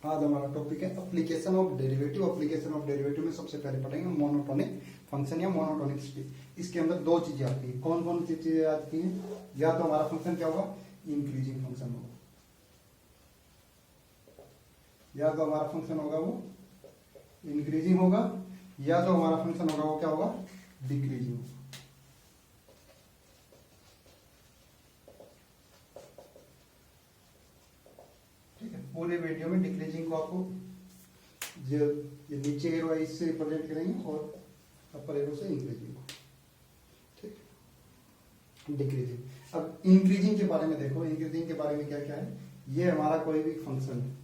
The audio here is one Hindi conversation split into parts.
आज हमारा टॉपिक है application of derivative. Application of derivative में सबसे पहले पढ़ेंगे मोनोटोनिक फंक्शन या मोनोटोनिक स्पीड। इसके अंदर दो चीजें आती है। कौन कौन सी चीजें आती हैं? या तो हमारा फंक्शन क्या होगा, इंक्रीजिंग फंक्शन होगा, या तो हमारा फंक्शन होगा वो इंक्रीजिंग होगा, या तो हमारा फंक्शन होगा वो क्या होगा, डिक्रीजिंग होगा। ठीक है, पूरे वीडियो में डिक्रीजिंग को आपको जो ये नीचे एरो है इससे रिप्रेजेंट करेंगे और अपर एरो से इंक्रीजिंग को। ठीक, डिक्रीजिंग। अब इंक्रीजिंग के बारे में देखो, इंक्रीजिंग के बारे में क्या क्या है। ये हमारा कोई भी फंक्शन है,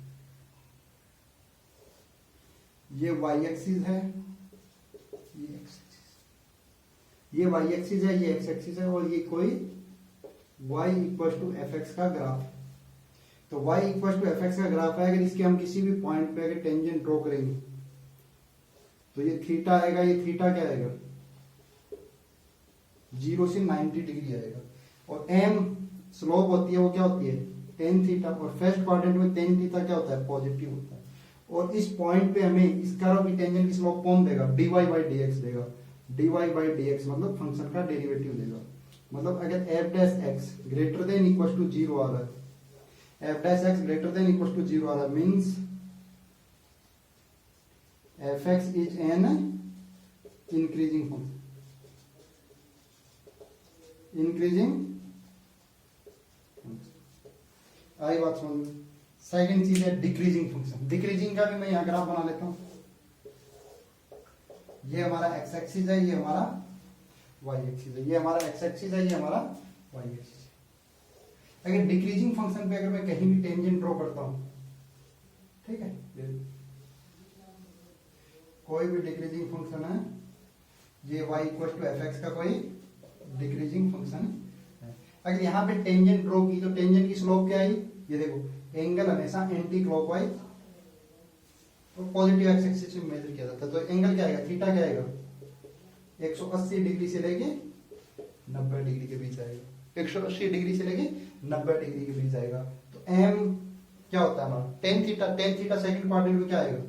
ये वाई एक्सिस है, ये एक्स एक्सिस, ये वाई एक्सिस है, ये एक्स एक्सिस है, और ये कोई y equal to F X का ग्राफ है। तो y equal to F X का ग्राफ है। अगर इसके हम किसी भी पॉइंट पे अगर टेंजेंट ड्रॉ करेंगे तो ये थीटा आएगा, ये थीटा क्या आएगा, 0 से 90 डिग्री आएगा। और m स्लोप होती है वो क्या होती है, tan थीटा, और फर्स्ट क्वाड्रेंट में tan थीटा क्या होता है, पॉजिटिव होता है। और इस पॉइंट पे हमें इस कर्व की टेंजेंट की स्लोप कौन देगा, dy बाई dx देगा। dy बाई dx मतलब फंक्शन का डेरिवेटिव देगा। मतलब अगर f dash x greater than equal to 0 आ रहा है, f dash x greater than equal to 0 आ रहा है, means fx is an increasing function. Increasing आई बात समझ में। सेकेंड चीज है डिक्रीजिंग फंक्शन। डिक्रीजिंग का भी मैं यहां ग्राफ बना लेता हूं। ये हमारा एक्स एक्सिस है, ये हमारा वाई एक्सिस है, ये हमारा एक्स एक्सिस है, ये हमारा वाई एक्सिस है। अगर डिक्रीजिंग फंक्शन पे अगर मैं कहीं भी टेंजेंट ड्रॉ करता हूं, ठीक है, कोई भी डिक्रीजिंग फंक्शन है, ये y equal to F X का कोई डिक्रीजिंग फंक्शन है। अगर यहाँ पे टेंजेंट ड्रॉ की तो टेंजेंट की स्लोप क्या आई, ये देखो, एंगल हमेशा एंटी क्लॉकवाइज तो पॉजिटिव एक्स एक्सिस में मेजर किया जाता है। तो एंगल क्या आएगा, थीटा क्या आएगा, 180 डिग्री से लेके 90 डिग्री के बीच आएगा। 180 डिग्री से लेके 90 डिग्री के बीच आएगा। तो m क्या होता है हमारा, tan theta. tan theta second quadrant में क्या आएगा,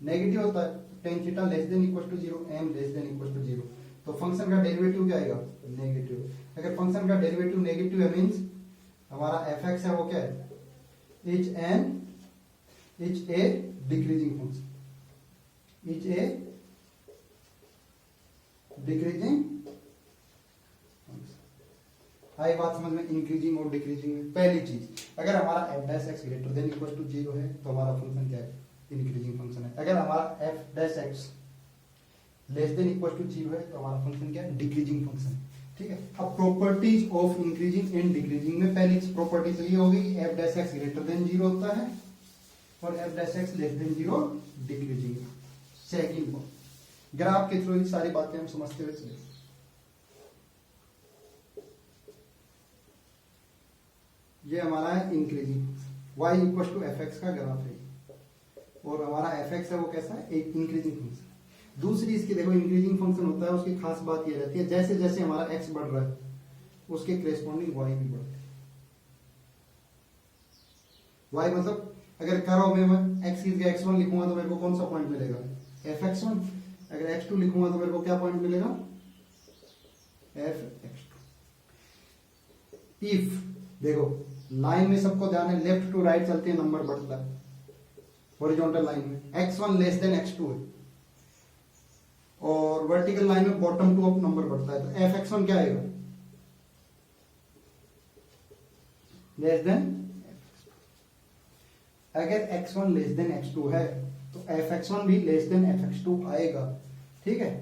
नेगेटिव होता है। tan theta less than equal to 0, m less than equal to 0। तो फंक्शन का डेरिवेटिव क्या आएगा, नेगेटिव। अगर फंक्शन का डेरिवेटिव नेगेटिव है मींस हमारा fx है वो क्या है, is a decreasing function, is a decreasing function. आई बात समझ में इंक्रीजिंग और डिक्रीजिंग में। पहली चीज, अगर हमारा f dash x greater than equal to 0 है तो हमारा फंक्शन क्या है, इंक्रीजिंग फंक्शन है। अगर हमारा f dash x less than equal to 0 है तो हमारा फंक्शन क्या है, डिक्रीजिंग फंक्शन है। ठीक है, अब properties of increasing and decreasing में पहली प्रॉपर्टी तो ये होगी कि f dash x greater than 0 होता है और f dash x less than 0 decreasing. Second graph के थ्रू सारी बातें हम समझते हुए चले। ये हमारा है increasing, y equal to F X का ग्राफ है, और हमारा एफ एक्स है वो कैसा है, एक इंक्रीजिंग फंक्शन। दूसरी इसकी देखो, इंक्रीजिंग फंक्शन होता है उसकी खास बात ये रहती है जैसे जैसे हमारा x बढ़ रहा है उसके करेस्पॉन्डिंग y भी बढ़ता है। y मतलब अगर कर्व में मैं x की जगह x1 लिखूंगा तो मेरे को कौन सा पॉइंट मिलेगा, fx1। अगर x2 लिखूंगा तो मेरे को क्या पॉइंट मिलेगा, fx2। इफ देखो लाइन में सबको ध्यान है, लेफ्ट टू राइट चलती है नंबर बढ़ता है हॉरिजॉन्टल लाइन में, x1 लेस देन x2 है, और वर्टिकल लाइन में बॉटम टू अप नंबर बढ़ता है। तो fx1 क्या आएगा, लेस देन fx2। अगर x1 लेस देन x2 है तो fx1 भी लेस देन fx2 आएगा। ठीक है,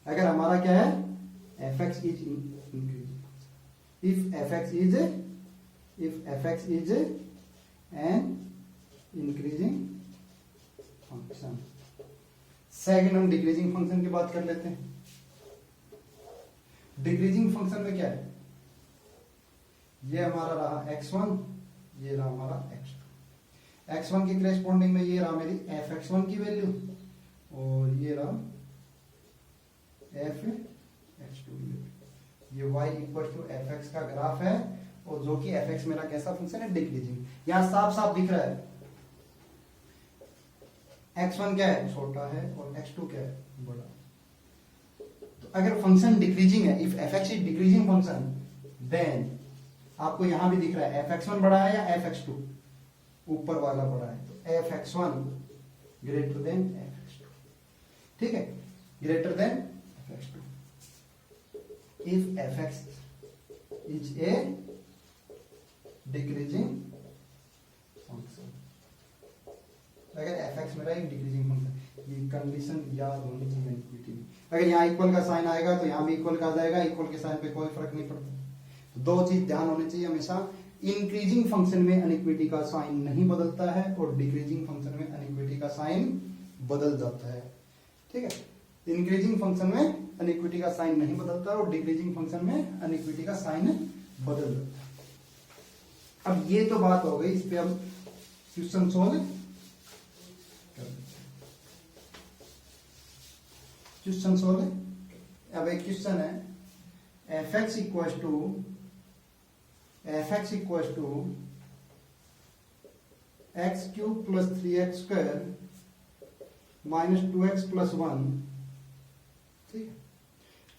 अगर हमारा क्या है, fx is increasing, if fx is an increasing function। Second हम डिक्रीजिंग फंक्शन की बात कर लेते हैं। डिक्रीजिंग फंक्शन में क्या है, ये हमारा रहा x1, ये रहा हमारा x2। x1 की करेस्पॉन्डिंग में ये रहा मेरी fx1 की वैल्यू, और ये रहा fx2 की वैल्यू। ये y इक्वल टू fx का ग्राफ है, और जो कि fx मेरा कैसा फंक्शन है, डिक्रीजिंग। यहां साफ साफ दिख रहा है x1 क्या है, छोटा है, और x2 क्या है, बड़ा। तो अगर फंक्शन डिक्रीजिंग है, if fx is decreasing function, then आपको यहां भी दिख रहा है fx1 बड़ा है या fx2, ऊपर वाला बड़ा है, तो fx1 ग्रेटर देन fx2, ठीक है, greater then fx2। If fx is a decreasing function, अगर fx मेरा एक डिक्रीजिंग फंक्शन, ये कंडीशन याद होनी चाहिए इक्विटी में। अगर यहाँ इक्वल का साइन आएगा तो यहाँ भी इक्वल का आ जाएगा, इक्वल के साइन पे कोई फर्क नहीं पड़ता। तो दो चीज ध्यान होनी चाहिए हमेशा, इंक्रीजिंग फंक्शन में अनइक्विटी का साइन नहीं बदलता है, और डिक्रीजिंग फंक्शन में अनइक्विटी का साइन बदल जाता है, ठीक है। इंक्रीजिंग फंक्शन में अनइक्विटी का साइन नहीं बदलता, और डिक्रीजिंग फंक्शन में अनइक्विटी का साइन बदल जाता है। अब ये तो बात हो गई, इस पे हम क्वेश्चन सोल्व कर देते हैं। क्वेश्चन सोल्व, अब एक क्वेश्चन है fx equal to X cube plus 3x square minus 2x plus 1, ठीक है।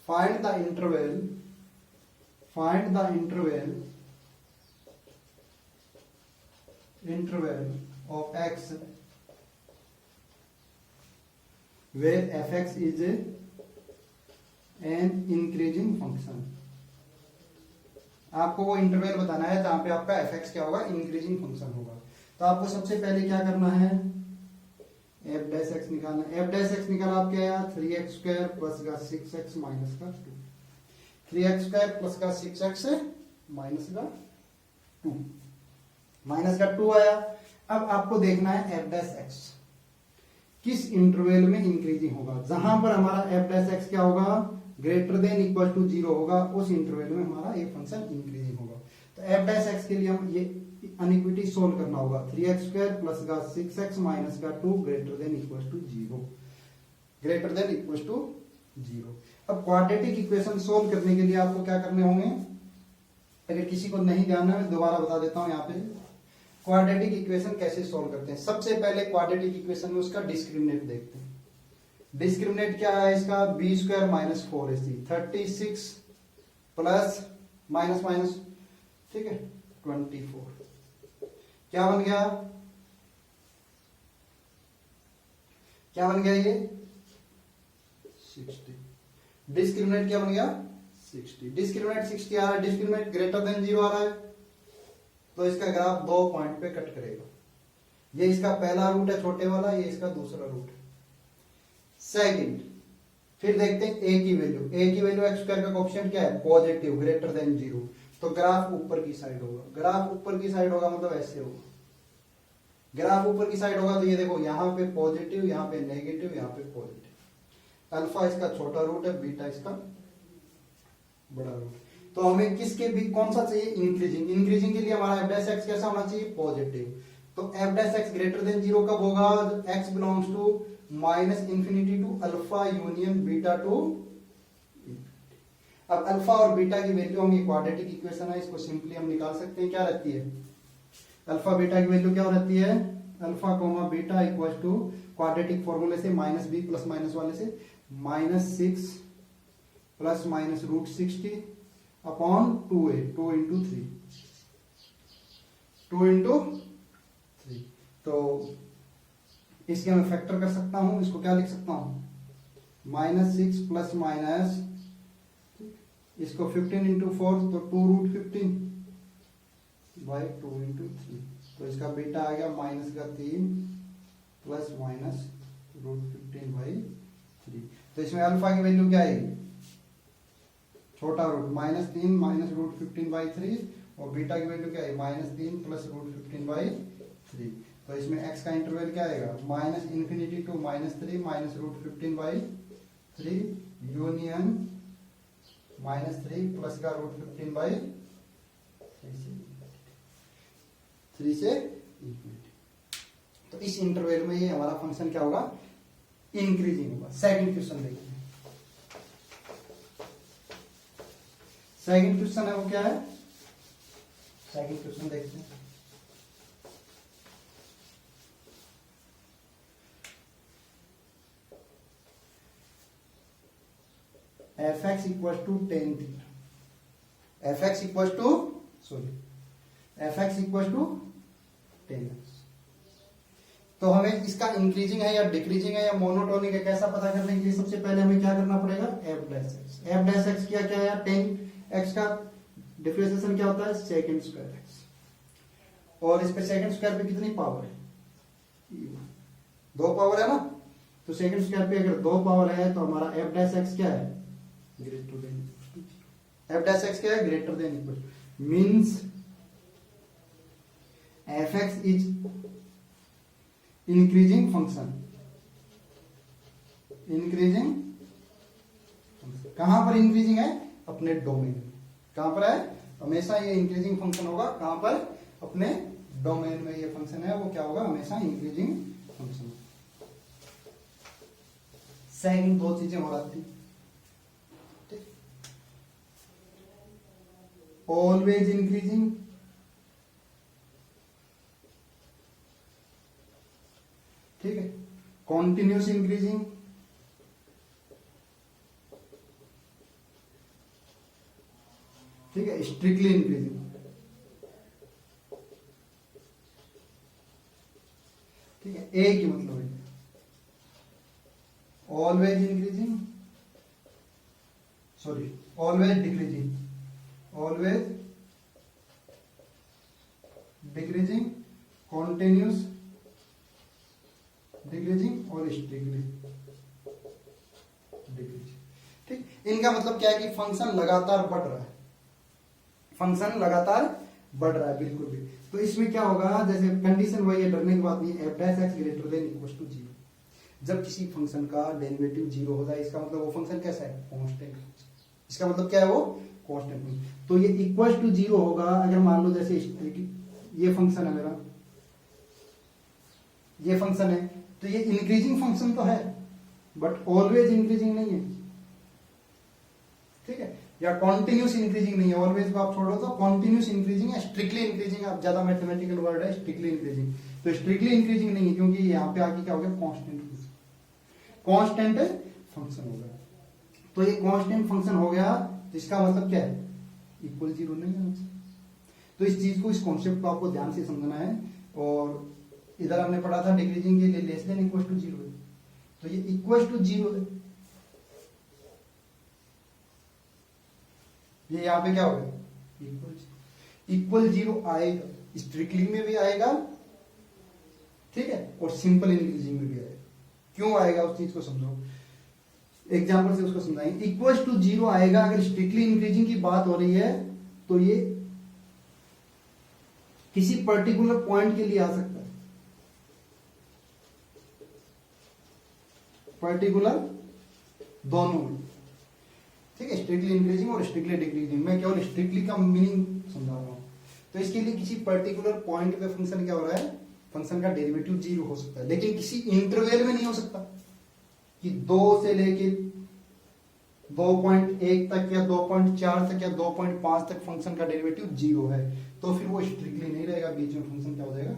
Find the interval of x where fx is an increasing function। आपको वो इंटरवल बताना है जहां पे आपका fx क्या होगा, इंक्रीजिंग फंक्शन होगा। तो आपको सबसे पहले क्या करना है, f डैश x निकालना। f डैश x निकाला आप क्या आया, 3x स्क्वायर प्लस का 6x माइनस का 2, 3x स्क्वायर प्लस का 6x माइनस का 2, माइनस का 2 आया। अब आपको देखना है f डैश x किस इंटरवल में इंक्रीजिंग होगा, जहां पर हमारा f डैश x क्या होगा, ग्रेटर देन इक्वल टू 0 होगा, उस इंटरवल में हमारा ये फंक्शन इंक्रीजिंग होगा। तो f डैश x के लिए हम ये अनइक्विटी सोल्व करना होगा, 3x स्क्वायर प्लस का 6x माइनस का 2 greater than equal to 0, greater than equal to 0। अब क्वाड्रेटिक इक्वेशन सोल्व करने के लिए आपको क्या करने होंगे, अगर किसी को नहीं ध्यान है मैं दोबारा बता देता हूं। यहाँ पे क्वाड्रेटिक इक्वेशन कैसे सोल्व करते हैं, सबसे पहले क्वाड्रेटिक इक्वेशन में उसका डिस्क्रिमिनेंट देखते हैं। डिस्क्रिमिनेंट क्या है इसका, B square minus 4ac, 36 plus minus minus, ठीक है, 24, क्या बन गया, क्या बन गया ये 60। डिस्क्रिमिनेंट क्या बन गया 60, डिस्क्रिमिनेंट 60 आ रहा है, डिस्क्रिमिनेंट ग्रेटर देन 0 आ रहा है, तो इसका ग्राफ 2 पॉइंट पे कट करेगा। ये इसका पहला रूट है छोटे वाला, ये इसका दूसरा रूट है। सेकंड, फिर देखते हैं a की वैल्यू x स्क्वायर का कोएफिशिएंट क्या है, पॉजिटिव, ग्रेटर देन 0, तो ग्राफ ऊपर की साइड होगा। ग्राफ ऊपर की साइड होगा मतलब ऐसे होगा, ग्राफ ऊपर की साइड होगा तो ये देखो यहाँ पे पॉजिटिव, यहाँ पे नेगेटिव, यहाँ पे पॉजिटिव। अल्फा इसका छोटा रूट है, बीटा इसका बड़ा रूट। तो हमें किसके भी कौन सा चाहिए, इंक्रीजिंग। इंक्रीजिंग के लिए हमारा f डैश x कैसा होना चाहिए, पॉजिटिव। तो f dash x greater than 0 कब होगा, x belongs to minus infinity to alpha union beta to. अब अल्फा और बीटा की वैल्यू हम, ये क्वाड्रेटिक इक्वेशन है, इसको सिंपली हम निकाल सकते हैं। क्या रहती है, अल्फा बीटा की वैल्यू क्या रहती है, alpha comma beta equal to quadratic फॉर्मूले से माइनस बी प्लस माइनस वाले से -6 plus minus root 60 upon 2a, 2 into 3। तो इसके मैं फैक्टर कर सकता हूं, इसको क्या लिख सकता हूं, -6 प्लस माइनस, इसको 15 इंटू 4 तो 2 रूट 15 बाई 2 इंटू 3। तो इसका बीटा आ गया माइनस का 3 प्लस माइनस रूट 15 बाई 3। तो इसमें अल्फा की वैल्यू क्या आएगी, छोटा रूट -3 माइनस रूट 15 बाई 3, और बीटा की वैल्यू क्या है, -3 प्लस रूट 15 बाई 3। तो इसमें x का इंटरवल क्या आएगा, minus infinity to -3 minus root 15 by 3 union -3 plus का रूट 15 बाई 3 से इंफिनिटी। तो इस इंटरवल में ये हमारा फंक्शन क्या होगा, इंक्रीजिंग होगा। सेकंड क्वेश्चन देखते हैं। सेकंड क्वेश्चन है वो क्या है, सेकंड क्वेश्चन देखते हैं। F x equal to tan theta, F x equal to F x equal to tan X. तो हमें इसका इंक्रीजिंग है या डिक्रीजिंग है या मोनोटोनिक है कैसा पता करने के लिए सबसे पहले हमें क्या करना पड़ेगा, F dash x. F dash X क्या क्या है, टेन एक्स का डिफरेंशिएशन क्या होता है, सेकंड स्क्वायर एक्स, और इस पे सेकंड स्क्वायर पे कितनी पावर है, दो पावर है ना, तो सेकंड स्क्वायर पे अगर दो पावर है तो हमारा एफ डैश एक्स क्या है, greater then, F dash X क्या है, greater than equal, means F x is increasing function, increasing कहां पर इंक्रीजिंग है, अपने डोमेन में। कहां पर है, हमेशा ये इंक्रीजिंग फंक्शन होगा, कहां पर, अपने डोमेन में ये फंक्शन है वो क्या होगा, हमेशा इंक्रीजिंग फंक्शन। सेकंड दो चीजें हो जाती, ऑलवेज इंक्रीजिंग, ठीक है, कॉन्टिन्यूस इंक्रीजिंग, ठीक है, स्ट्रिक्टली इंक्रीजिंग, ठीक है, एक ही मतलब है, always increasing, sorry always decreasing, always decreasing, continuous decreasing और स्ट्रिक्टली डिक्रीजिंग। ठीक, इनका मतलब क्या है कि फंक्शन लगातार बढ़ रहा है, फंक्शन लगातार बढ़ रहा है बिल्कुल भी। तो इसमें क्या होगा, जैसे कंडीशन वही है, डरने की बात नहीं, F dash X greater than equal to zero. जब किसी फंक्शन का डेरिवेटिव जीरो हो जाए इसका मतलब वो फंक्शन कैसा है, कांस्टेंट। इसका मतलब क्या है, वो कांस्टेंट। तो ये इक्वल टू जीरो होगा अगर मान लो जैसे ये फंक्शन है मेरा, ये फंक्शन है, तो ये इंक्रीजिंग फंक्शन तो है बट ऑलवेज इंक्रीजिंग नहीं है, ठीक है, या कॉन्टिन्यूस इंक्रीजिंग नहीं है, ऑलवेज को आप छोड़ो तो कॉन्टिन्यूस इंक्रीजिंग है, स्ट्रिक्टली इंक्रीजिंग, आप ज्यादा मैथमेटिकल वर्ड है स्ट्रिक्टली इंक्रीजिंग, तो स्ट्रिक्टली इंक्रीजिंग नहीं है क्योंकि यहाँ पे आगे क्या हो गया, कांस्टेंट फंक्शन हो गया। तो ये कांस्टेंट फंक्शन हो गया, तो इसका मतलब क्या है, इक्वल जीरो नहीं है। तो इस चीज को, इस कॉन्सेप्ट को आपको ध्यान से समझना है। और इधर हमने पढ़ा था डिक्रीजिंग के लिए less than equal to zero है, तो ये इक्वल टू जीरो है, ये यहां पे क्या होगा, इक्वल जीरो आएगा, स्ट्रिक्टली में भी आएगा, ठीक है, और सिंपल इंक्रीजिंग में भी आएगा। क्यों आएगा उस चीज को समझो, एग्जांपल से उसको समझाएंगे। इक्वल टू जीरो आएगा अगर स्ट्रिक्टली इंक्रीजिंग की बात हो रही है, तो ये किसी पर्टिकुलर पॉइंट के लिए आ सकता है, पर्टिकुलर दोनों में, ठीक है, स्ट्रिक्टली इंक्रीजिंग और स्ट्रिक्टली डिक्रीजिंग। मैं केवल स्ट्रिक्टली का मीनिंग समझा रहा हूं। तो इसके लिए किसी पर्टिकुलर पॉइंट पे फंक्शन क्या हो रहा है, फंक्शन का डेरिवेटिव जीरो हो सकता है, लेकिन किसी इंटरवल में नहीं हो सकता कि 2 से लेके 2.1 तक या 2.4 तक या 2.5 तक फंक्शन का डेरिवेटिव जीरो है, तो फिर वो स्ट्रिक्टली नहीं रहेगा, बीच में फंक्शन क्या हो जाएगा,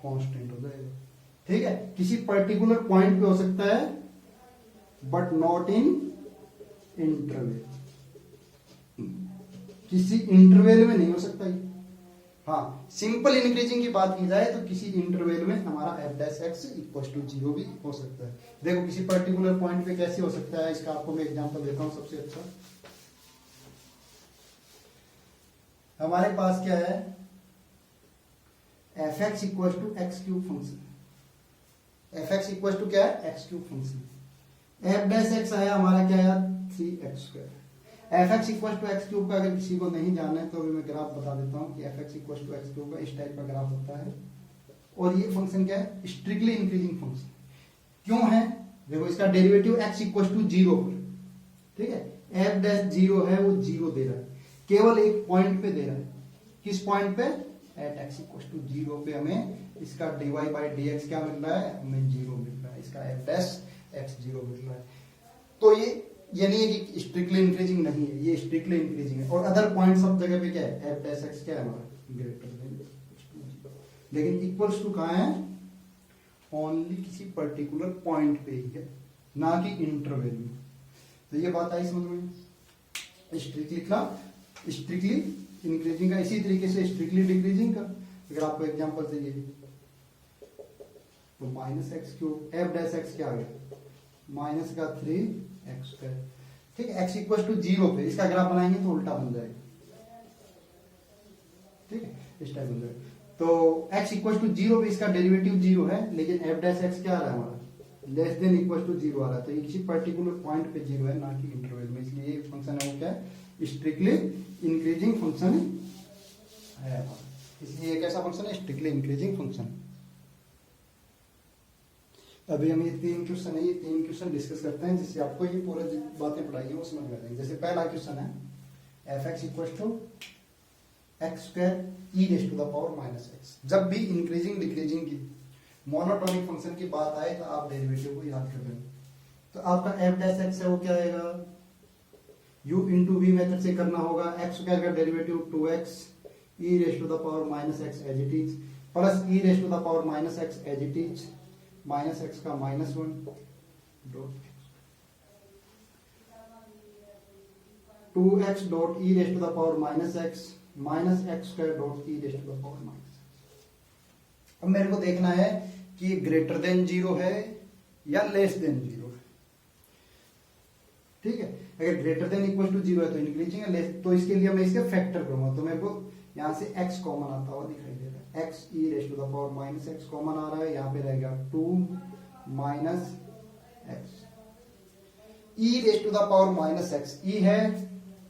कांस्टेंट हो जाएगा, ठीक है। किसी पर्टिकुलर पॉइंट पे हो सकता है बट नॉट इन इंटरवल, किसी इंटरवल में नहीं हो सकता ये। हाँ, सिंपल इंक्रीजिंग की बात की जाए तो किसी इंटरवल में हमारा F dash X equal to zero भी हो सकता है। देखो किसी पर्टिकुलर पॉइंट पे कैसे हो सकता है, इसका आपको मैं एग्जांपल देता हूं सबसे अच्छा। हमारे पास क्या है, F x equal to X cube function, F x equal to क्या है, X cube function. F dash X आया हमारा क्या आया, 3x²। F x equal to X cube का अगर किसी को नहीं जानना है तो अभी मैं ग्राफ बता देता हूं कि F x equal to X cube का इस टाइप का ग्राफ होता है, और ये फंक्शन क्या है, स्ट्रिक्टली इंक्रीजिंग फंक्शन। क्यों है, देखो इसका derivative x equal to zero पर, ठीक है, एफ डैश जीरो है, वो जीरो दे रहा है, केवल एक पॉइंट पे दे रहा है। किस पॉइंट पे, at x equal to zero पे हमें इसका dy बाई dx क्या मिल रहा है, हमें जीरो मिल रहा है, इसका एफ डैश x जीरो मिल रहा है। तो ये नहीं है कि स्ट्रिक्टली इंक्रीजिंग नहीं है, ये स्ट्रिक्टली इंक्रीजिंग है। और अदर पॉइंट सब जगह पे क्या है, एफ डैश एक्स क्या है हमारा, ग्रेटर देन, लेकिन इक्वल्स टू कहां है, ओनली किसी पर्टिकुलर पॉइंट पे ही है, ना कि इंटरवल में। तो ये बात आई समझ में, स्ट्रिक्टली लिखना, स्ट्रिक्टली इंक्रीजिंग का, इसी तरीके से स्ट्रिक्टली डिक्रीजिंग का अगर आपको एग्जांपल चाहिए तो minus x cube F dash X क्या आ गया माइनस का 3x स्क्वायर, ठीक है। x इक्वल टू 0 पे इसका ग्राफ बनाएंगे तो उल्टा बन जाएगा, ठीक है, इस टाइप बन जाएगा। तो x इक्वल टू 0 पे इसका डेरिवेटिव 0 है, लेकिन f डैश x क्या आ रहा है हमारा लेस देन इक्वल टू 0 आ रहा है, तो ये किसी पर्टिकुलर पॉइंट पे 0 है, ना कि इंटरवल में, इसलिए ये फंक्शन है वो क्या है स्ट्रिक्टली इंक्रीजिंग फंक्शन है, इसलिए एक ऐसा फंक्शन है स्ट्रिक्टली इंक्रीजिंग फंक्शन। अभी हम ये 3 क्वेश्चन है, ये 3 क्वेश्चन डिस्कस करते हैं जिससे आपको ये पूरा बातें पढ़ाई है वो समझ में आ जाएंगे। जैसे पहला क्वेश्चन है F x equal to x square E raise to the power minus X. जब भी इंक्रीजिंग डिक्रीजिंग की मोनोटोनिक फंक्शन की बात आए तो आप डेरिवेटिव को याद कर लें। तो आपका एफ डैश एक्स है वो क्या आएगा u इंटू वी मेथड से करना होगा, एक्स स्क्वायर का derivative 2x E raise to the power minus X as it is plus E raise to the power minus X as it is minus X का -1 dot 2x dot E raise to the power minus X square dot E raise to the power minus. अब मेरे को देखना है कि ग्रेटर देन 0 है या लेस देन 0 है, ठीक है। अगर ग्रेटर देन इक्वल टू 0 है तो इंक्रीजिंग है, लेस तो इसके लिए मैं इसके फैक्टर करूंगा, तो मेरे को यहां से x कॉमन आता हुआ दिखाई दे रहा है, x e raise to the power minus x common आ रहा है, यहाँ पे रहेगा 2 minus x e raise to the power minus x. E है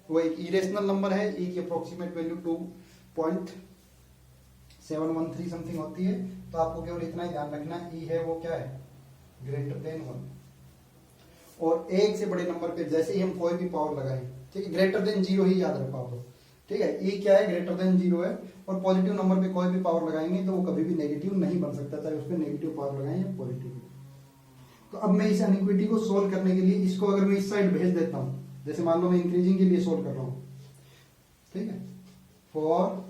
वो एक इरेशनल नंबर है, ई की अप्रोक्सीमेट वैल्यू 2.713 समथिंग होती है, तो आपको केवल इतना ही ध्यान रखना ई है वो क्या है ग्रेटर देन 1, और एक से बड़े नंबर पे जैसे ही हम कोई भी पावर लगाएं, ठीक है, ग्रेटर देन 0 ही याद रखो आप, ठीक है। ई क्या है ग्रेटर देन 0 है, और पॉजिटिव नंबर पे कोई भी पावर लगाएंगे तो वो कभी भी नेगेटिव नहीं बन सकता, चाहे उस पर नेगेटिव पावर लगाएं या पॉजिटिव। तो अब मैं इस अनिक्विटी को सोल्व करने के लिए इसको अगर मैं इस साइड भेज देता हूं, जैसे मान लो मैं इंक्रीजिंग के लिए सोल्व कर रहा हूं, ठीक है, for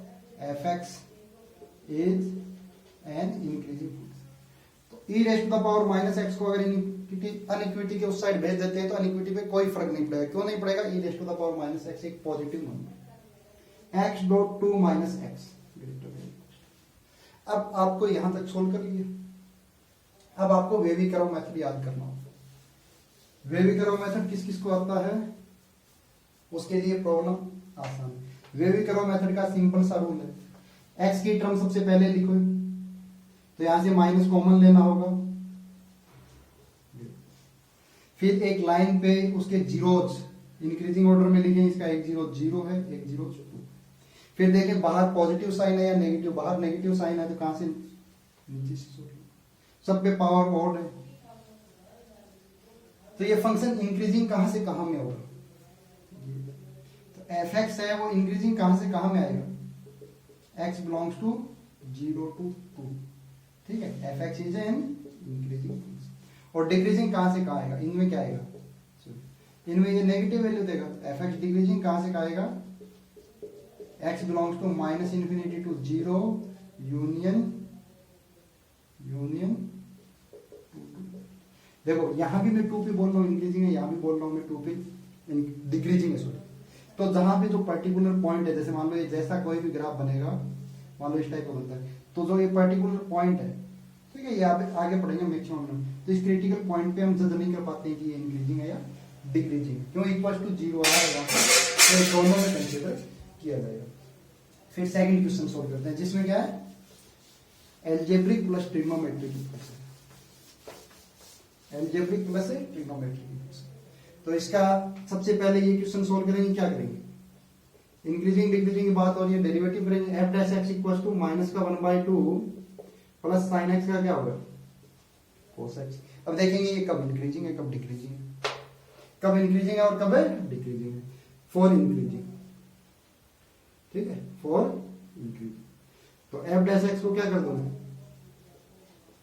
f x is an increasing function, तो e raise to the power minus x को अगर अनिक्विटी के उस साइड भेज देते हैं तो अनिक्विटी पे कोई फर्क नहीं पड़ेगा। क्यों नहीं पड़ेगा, e raise to the power minus x एक positive number, x dot 2 minus x greater than. अब आपको यहां तक सोल्व कर लिया, अब आपको वेवी करो मेथड याद करना होगा। वेवी करो मेथड किस किस को आता है, उसके लिए प्रॉब्लम आसान है। वेवी करो मेथड का सिंपल सा रूल है, एक्स की टर्म सबसे पहले लिखो, तो यहां से माइनस कॉमन लेना होगा, फिर एक लाइन पे उसके जीरोज इंक्रीजिंग ऑर्डर में लिखें, इसका एक जीरो 0 है, एक जीरो 2, फिर देखें बाहर पॉजिटिव साइन है या नेगेटिव, बाहर नेगेटिव साइन है तो कहां से नीचे से सब पे पावर ऑड है, तो ये फंक्शन इंक्रीजिंग कहां से कहां में होगा, तो एफ एक्स है वो इंक्रीजिंग कहां से कहां में आएगा, x बिलोंग्स टू 0 to 2, ठीक है, F x is an increasing function. और डिक्रीजिंग कहां से कहां आएगा, इनमें क्या आएगा, इनमें ये नेगेटिव वैल्यू देगा, एफ एक्स डिक्रीजिंग कहां से कहां आएगा, x belongs to minus infinity to 0 union 2। देखो यहां भी मैं 2 पे बोल रहा हूं इंक्रीजिंग है, यहां भी बोल रहा हूं मैं 2 पे डिक्रीजिंग है, सॉरी। तो जहां पे जो पर्टिकुलर पॉइंट है, जैसे मान लो ये जैसा कोई भी ग्राफ बनेगा, मान लो इस टाइप का बनता है, तो जो ये पर्टिकुलर पॉइंट है, ठीक है, ये आगे पढ़ेंगे मैक्सिमम में, तो इस क्रिटिकल पॉइंट पे हम जज नहीं कर पाते हैं कि ये इंक्रीजिंग है या डिक्रीजिंग, क्यों इक्वल टू 0 आएगा, तो दोनों में कंसीडर किया जाएगा। फिर सेकंड क्वेश्चन सोल्व करते हैं, जिसमें क्या है algebraic plus trigonometric equation, algebraic plus trigonometric equation. तो इसका सबसे पहले ये क्वेश्चन सोल्व करेंगे, क्या करेंगे, इंक्रीजिंग डिक्रीजिंग की बात हो रही है, डेरिवेटिव करेंगे, F dash X equal to minus का 1/2 प्लस साइन एक्स का क्या होगा कोस एक्स। अब देखेंगे ये कब इंक्रीजिंग है कब डिक्रीजिंग है, कब इंक्रीजिंग है और कब डिक्रीजिंग है, फॉर इंक्रीजिंग, ठीक है, फॉर इंक्रीजिंग। तो एफ डैश एक्स को क्या कर दो,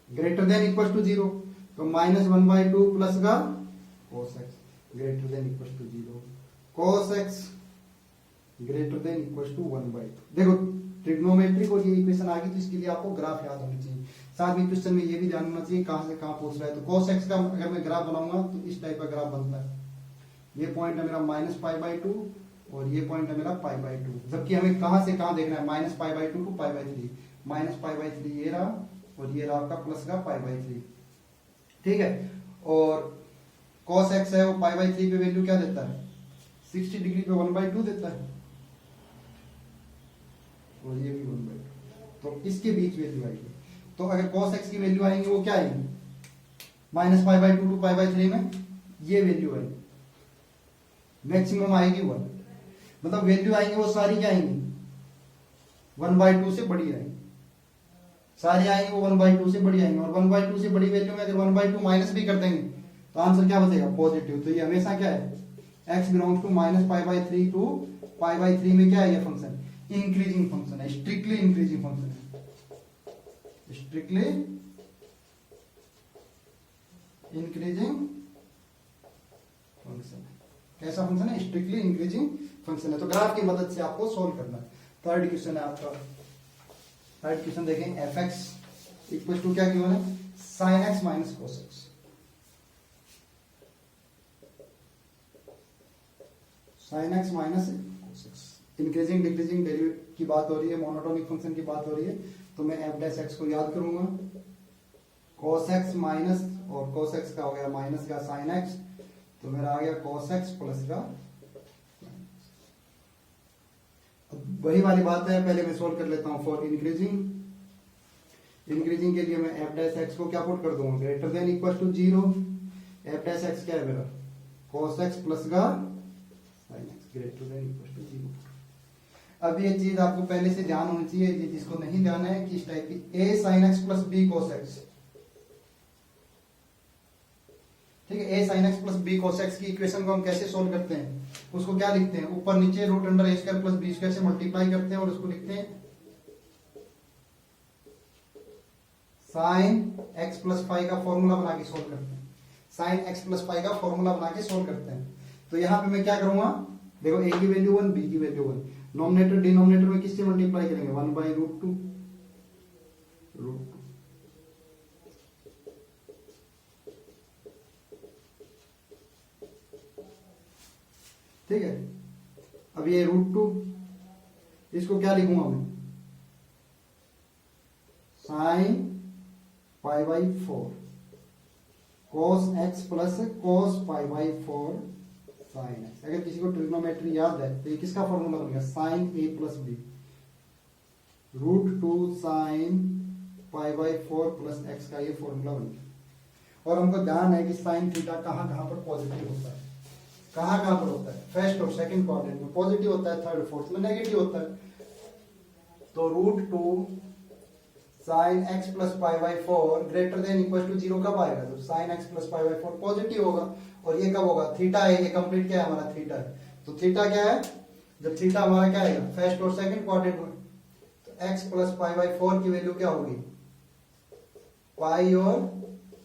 ग्रेटर देन इक्वल टू 0, तो माइनस 1/2 प्लस का cos X greater than equal to 0, cos X greater than equal to 1/2। देखो ट्रिग्नोमेट्रिक और ये इक्वेशन आ गई, तो इसके लिए आपको ग्राफ याद होनी चाहिए, साथ में क्वेश्चन में ये भी ध्यान होना चाहिए कहां से कहां पूछ रहा है। तो कोस एक्स का अगर मैं ग्राफ बनाऊंगा तो इस टाइप का ग्राफ बनता है, ये पॉइंट है मेरा माइनस पाई बाई टू और ये पॉइंट है मेरा पाई बाई टू, जबकि हमें कहां से कहां देखना है, minus pi by two two pi by three, minus pi by three ये रहा और ये रहा आपका प्लस का पाई बाई थ्री, ठीक है। और cos x है वो पाई बाई थ्री पे वैल्यू क्या देता है, 60 डिग्री पे 1/2 देता है और ये भी 1/2, तो इसके बीच वैल्यू आएगी। तो अगर cos x की वैल्यू आएंगी वो क्या आएगी, minus pi by two two pi by three में ये वैल्यू आएगी, मैक्सिमम आएगी 1, मतलब वैल्यू आएंगी वो सारी क्या आएंगी 1/2 से बड़ी आएंगी, सारी आएंगी वो 1/2 से बड़ी आएंगी। और 1/2 से बड़ी वैल्यू में अगर 1/2 माइनस भी कर देंगे तो आंसर क्या बचेगा, पॉजिटिव। तो ये हमेशा क्या है, x belongs to minus pi by three to pi by three में क्या है, ये फंक्शन इंक्रीजिंग फंक्शन है, स्ट्रिक्टली इंक्रीजिंग फंक्शन है, स्ट्रिक्टली इंक्रीजिंग फंक्शन है। कैसा फंक्शन है, स्ट्रिक्टली इंक्रीजिंग फंक्शन है। तो ग्राफ की मदद से आपको सोल्व करना है। थर्ड क्वेश्चन है आपका, थर्ड क्वेश्चन देखें, एफ एक्स इक्वल टू क्या गिवन है, sine x minus cos x. Sine x minus cos x, increasing decreasing derivative की बात हो रही है, मोनोटोनिक फंक्शन की बात हो रही है, तो मैं एफ डैश एक्स को याद करूंगा, कोस एक्स माइनस और कोस एक्स का हो गया माइनस का साइन एक्स, तो मेरा आ गया कोस एक्स प्लस का, वही वाली बात है, पहले मैं सोल्व कर लेता हूं। फॉर इंक्रीजिंग, इंक्रीजिंग के लिए मैं एफ डैश एक्स को क्या पुट कर दूंगा, greater than equal to 0, F dash X क्या है मेरा, कोस एक्स प्लस का sine X greater than equal to 0। अब ये चीज आपको पहले से ध्यान होनी चाहिए, जिसको नहीं ध्यान है कि इस टाइप की a sine x plus b cos x, ठीक है। A sine x plus b cos x की इक्वेशन को हम कैसे सोल्व करते हैं, उसको क्या लिखते हैं, ऊपर नीचे रूट अंडर ए स्क्वायर प्लस बी स्क्वायर से मल्टीप्लाई करते हैं और उसको लिखते हैं साइन एक्स प्लस फाइव का फॉर्मूला बना के सोल्व करते हैं, साइन एक्स प्लस फाइव का फॉर्मूला बना के सोल्व करते हैं। तो यहां पे मैं क्या करूंगा, देखो ए की वैल्यू 1, बी की वैल्यू 1, नॉमिनेटर डिनोमिनेटर में किससे मल्टीप्लाई करेंगे, 1/√2, ठीक है। अब ये √2, इसको क्या लिखूंगा मैं, sign pi by 4 cos X plus cos pi by 4 sine x. अगर किसी को ट्रिग्नोमेट्री याद है तो ये किसका फॉर्मूला बनेगा, sine A plus B, √2 sine pi by 4 plus X का ये फॉर्मूला बन गया। और हमको ध्यान है कि साइन थीटा कहां कहां पर पॉजिटिव होता है, कहां कहां पर होता है, फर्स्ट और सेकंड क्वाड्रेंट में पॉजिटिव होता है, थर्ड फोर्थ में नेगेटिव होता है। तो √2 sine x plus pi by 4 greater than equal to 0 कब आएगा, तो sine x plus pi by 4 positive होगा। और ये कब होगा, थीटा है, ये कंप्लीट क्या है हमारा, थीटा है। तो थीटा क्या है, जब थीटा हमारा क्या आएगा, फर्स्ट और सेकंड क्वाड्रेंट में, तो एक्स प्लस पाई बाई 4 की वैल्यू क्या होगी, पाई और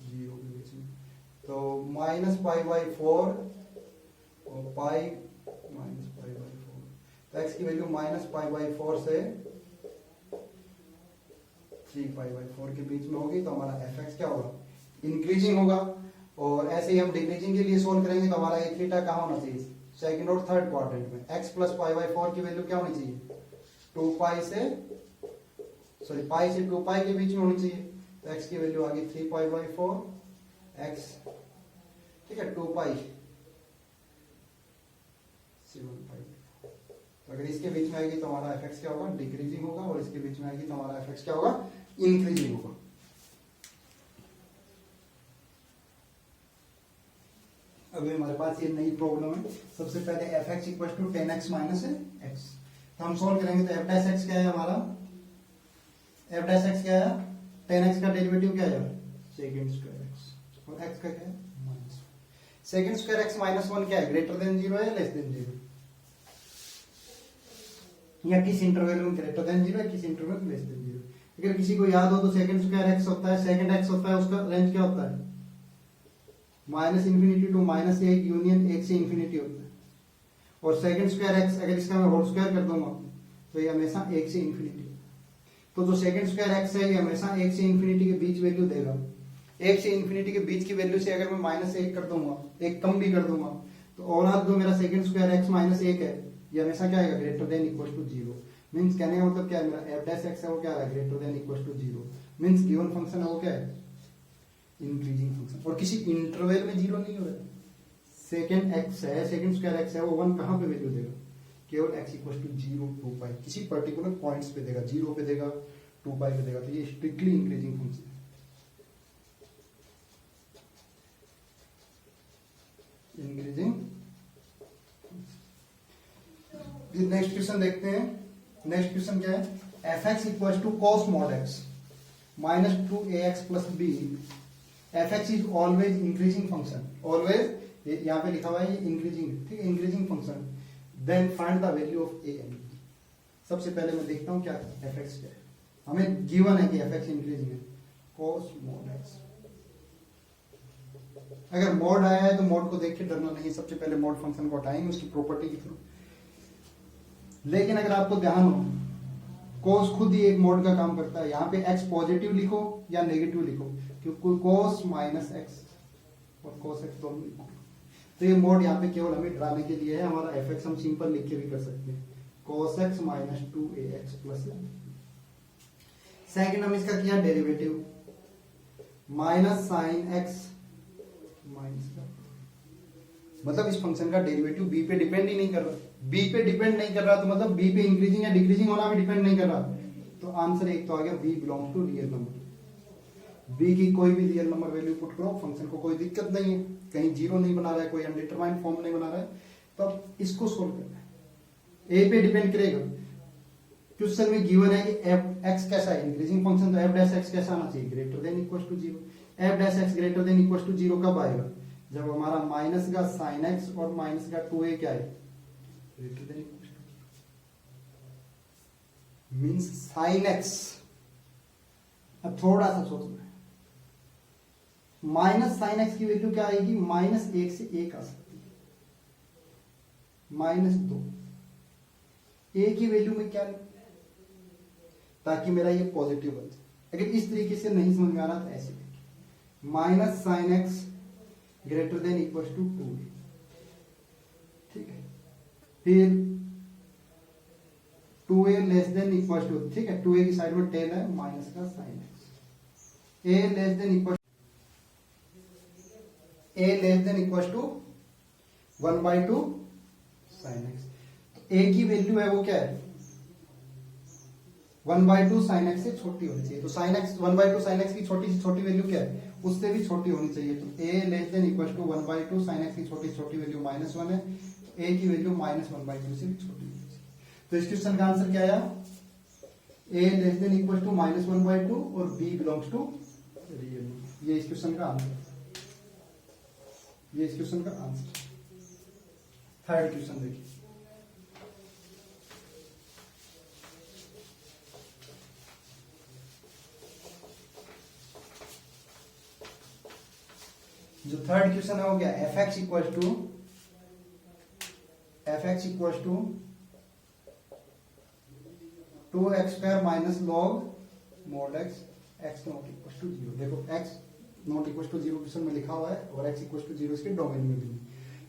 0 के बीच में, तो माइनस पाई बाई 4 और पाई माइनस पाई बाई 4, तो एक्स की वैल्यू माइनस पाई बाई 4 से 3 पाई बाई 4 के बीच में होगी। तो हमारा एफ एक्स क्या होगा, इंक्रीजिंग होगा। और ऐसे ही हम डिक्रीजिंग के लिए सोल्व करेंगे, तो हमारा ये थीटा कहाँ होना चाहिए, सेकंड और थर्ड क्वाड्रेंट में। एक्स प्लस पाई बाई 4 की वैल्यू क्या होनी चाहिए, 2 पाई से सॉरी पाई से 2 पाई के बीच में होनी चाहिए। तो एक्स की वैल्यू आ गई 3 पाई बाई 4 एक्स, ठीक है, 2 पाई 7 पाई। तो अगर इसके बीच में आएगी तो हमारा एफ एक्स क्या होगा, डिक्रीजिंग होगा, और इसके बीच में आएगी तो हमारा एफ एक्स क्या होगा, इंक्रीजिंग होगा। अभी हमारे पास ये नई प्रॉब्लम है। सबसे पहले F x equal to 10x minus X, तो हम सोल्व करेंगे। तो एफ डैश एक्स क्या है हमारा, एफ डैश एक्स क्या है, 10x का डेरिवेटिव क्या है, सेकंड स्क्वायर एक्स, और x का क्या है minus, second square x minus 1 क्या है, ग्रेटर देन 0 है लेस देन 0, या किस इंटरवल में ग्रेटर देन 0 है, किस इंटरवल में लेस देन 0। अगर किसी को याद हो तो सेकंड स्क्वायर एक्स होता है, सेकंड एक्स होता है, उसका रेंज क्या होता है, -∞ टू -1 यूनियन 1 से इंफिनिटी होता है। और सेकंड स्क्वायर एक्स अगर इसका मैं होल स्क्वायर कर दूंगा तो ये हमेशा 1 से इंफिनिटी। तो जो सेकंड स्क्वायर एक्स है ये हमेशा 1 से इंफिनिटी के बीच वैल्यू देगा। 1 से इंफिनिटी के बीच की वैल्यू से अगर मैं -1 कर दूंगा, एक कम भी कर दूंगा, तो ओवरऑल जो मेरा सेकंड स्क्वायर एक्स माइनस एक है ये हमेशा क्या आएगा greater than equal to zero. Means कहने का मतलब क्या है, मेरा एफ डैश एक्स है वो क्या है greater than equal to zero. Means given function है वो क्या है इंक्रीजिंग फंक्शन, और किसी इंटरवल में जीरो नहीं हो रहा है। सेकंड एक्स है, सेकंड स्क्वायर एक्स है, वो वन कहाँ पे वैल्यू देगा, केवल x equal to zero to pi, किसी पर्टिकुलर पॉइंट्स पे देगा, जीरो पे देगा, टू पाई पे देगा। तो ये स्ट्रिक्टली इंक्रीजिंग फंक्शन है, इंक्रीजिंग। नेक्स्ट क्वेश्चन देखते हैं। नेक्स्ट क्वेश्चन क्या है, F x equal to cos mod X minus two A X plus B. F x is always increasing function, always यहाँ पे लिखा हुआ है ये इंक्रीजिंग, ठीक है, increasing function. Then find the value of A and B. सबसे पहले मैं देखता हूँ क्या एफ एक्स क्या है। हमें गिवन है कि एफ एक्स इंक्रीजिंग है, कॉस मॉड एक्स। अगर मॉड आया है तो मॉड को देख के डरना नहीं, सबसे पहले मॉड फंक्शन को हटाएंगे उसकी प्रॉपर्टी के थ्रू। लेकिन अगर आपको ध्यान हो कोस खुद ही एक मॉड का काम करता है। यहाँ पे एक्स पॉजिटिव लिखो या नेगेटिव लिखो, क्योंकि कोस माइनस एक्स और कोस एक्स दोनों लिखो। तो ये मॉड यहाँ पे केवल हमें डराने के लिए है। हमारा एफ एक्स हम सिंपल लिख के भी कर सकते हैं, cos x minus two A X plus. Second हम इसका किया derivative, minus sine x minus का, मतलब इस फंक्शन का डेरिवेटिव बी पे डिपेंड ही नहीं कर रहा। बी पे डिपेंड नहीं कर रहा तो मतलब बी पे इंक्रीजिंग या डिक्रीजिंग होना भी डिपेंड नहीं कर रहा। तो आंसर एक तो आ गया B belongs to real number. B की कोई भी रियल नंबर वैल्यू पुट करो, फंक्शन को कोई दिक्कत नहीं है, कहीं जीरो नहीं बना रहा है, कोई अनडिटरमाइंड फॉर्म नहीं बना रहा है। तो अब इसको सोल्व करना है। ए पे डिपेंड करेगा, क्वेश्चन में गिवन है कि एफ एक्स कैसा है इंक्रीजिंग फंक्शन, तो एफ डैश एक्स कैसा आना चाहिए greater than equal to zero. F dash X greater than equal to zero कब आएगा, जब हमारा माइनस का साइन एक्स और माइनस का टू ए क्या है greater than equal to zero. Means sine X, अब थोड़ा सा सोचना है, माइनस साइन एक्स की वैल्यू क्या आएगी, माइनस एक से एक आ सकती है, माइनस दो। ए की वैल्यू में क्या ताकि मेरा ये पॉजिटिव बन जाए। अगर इस तरीके से नहीं समझ में आ रहा तो ऐसे देखिए, minus sine X greater than equal to two, ठीक है। फिर two A less than equal to, ठीक है, टू ए की साइड में टेन है माइनस का sine X. A less than equal to one by two sine X. तो ए की वैल्यू है वो क्या है one by two sine X से छोटी होनी चाहिए। तो sine X one by two sine x की छोटी से छोटी वैल्यू क्या है, उससे भी छोटी होनी चाहिए। तो a less than equal to one by two sine x की छोटी छोटी वैल्यू माइनस वन है, तो ए की value minus one by to से भी छोटी होनी चाहिए। तो इस क्वेश्चन का आंसर क्या आया, a less than equal to minus one by two और बी बिलोंग्स टू रियल। ये इस क्वेश्चन का आंसर, ये इस क्वेश्चन का आंसर। थर्ड क्वेश्चन देखिए, जो थर्ड क्वेश्चन है वो क्या, f x equal to two x square minus log mod x, x not equal to zero. देखो x not equal to zero question में लिखा हुआ है और एक्स इक्वल टू जीरो इसके डोमेन में भी नहीं।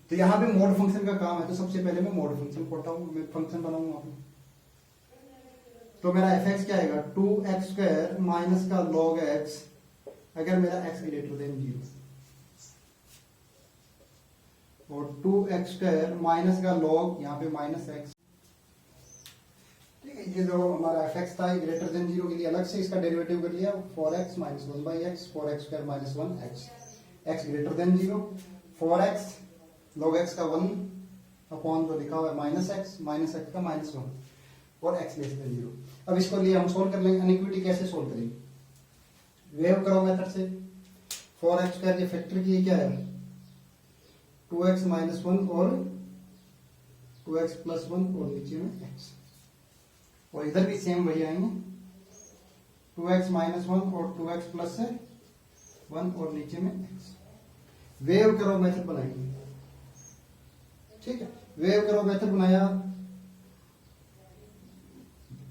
तो यहाँ पे मॉड फंक्शन का काम है, तो सबसे पहले मैं मॉड फंक्शन को हटाऊंगा, मैं फंक्शन बनाऊंगा। तो मेरा एफ एक्स क्या आएगा, टू एक्स स्क्वायर माइनस का लॉग एक्स, अगर मेरा एक्स ग्रेटर देन जीरो, और टू एक्स स्क्वायर माइनस का लॉग यहाँ पे माइनस एक्स, ठीक है। ये जो हमारा एफ एक्स था ग्रेटर देन जीरो के लिए अलग से इसका डेरिवेटिव कर लिया, four x minus one by x, four x square minus one x, x greater than zero, four x log x का वन अपॉन जो लिखा हुआ है माइनस एक्स का माइनस वन, और एक्स लेस देन जीरो। अब इसको लिए हम सोल्व कर लेंगे। अनइक्विटी कैसे सोल्व करेंगे, वेव करो मेथड से। फोर एक्स स्क्वायर के फैक्टर की क्या है टू एक्स माइनस वन और टू एक्स प्लस वन और नीचे में एक्स, और इधर भी सेम वही आएंगे, टू एक्स माइनस वन और टू एक्स प्लस वन और नीचे में एक्स। वेव करो मेथड बनाएंगे, ठीक है। वेव करो मेथड बनाया,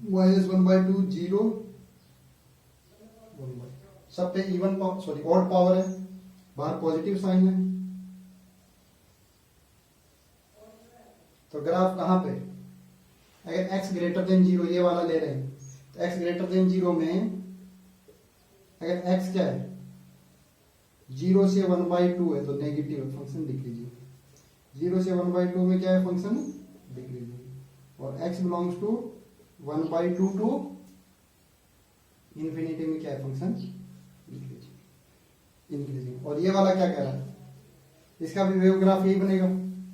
minus one by to zero, सब पे even power, sorry odd power है, बाहर पॉजिटिव साइन है, तो ग्राफ कहाँ पे, अगर x ग्रेटर देन 0 ये वाला ले रहे हैं तो x ग्रेटर देन 0 में अगर x क्या है 0 से 1/2 है तो नेगेटिव फंक्शन डिक्रीजिंग, 0 से 1/2 में क्या है फंक्शन डिक्रीजिंग, और x belongs to 1/2 to infinity में क्या है फंक्शन इंक्रीजिंग। और ये वाला क्या कह रहा है, इसका भी वेव ग्राफ यही बनेगा,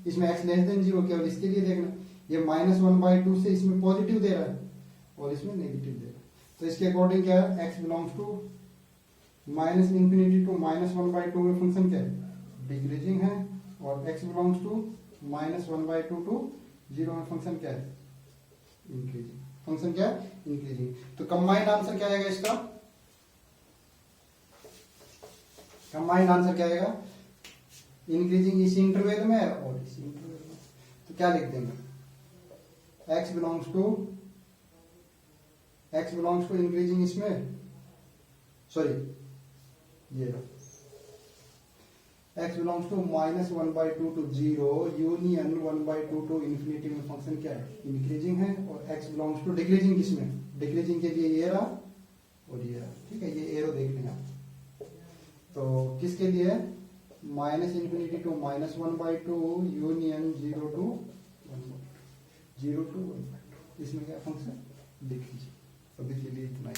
इसमें x लेस देन 0 केवल इसके लिए देखना, ये -1/2 से इसमें पॉजिटिव दे रहा है और इसमें नेगेटिव दे रहा है, तो इसके अकॉर्डिंग क्या है x बिलोंग्स टू -∞ टू -1/2 में फंक्शन क्या है डिक्रीजिंग है, और x बिलोंग्स टू -1/2 टू 0 में फंक्शन क्या है इंक्रीजिंग, फंक्शन क्या है इंक्रीजिंग। तो कंबाइंड आंसर क्या आएगा इसका, कंबाइंड आंसर क्या आएगा, इंक्रीजिंग इस इंटरवल में और इस इंटरवल में। तो क्या लिख देंगे, x बिलोंग्स टू इंक्रीजिंग इसमें, सॉरी ये x belongs to -1/2 to 0 union 1/2 to infinity में फंक्शन क्या है इंक्रीजिंग है, और x बिलोंग्स टू डिक्रीजिंग किसमें, डिक्रीजिंग के लिए ये रहा और ये रहा, ठीक है, ये एरो देख लें आप। तो किसके लिए -∞ टू -1/2 यूनियन 0 टू 1/2, 0 टू 1/2, इसमें क्या फंक्शन डिक्रीजिंग। अभी के लिए इतना ही।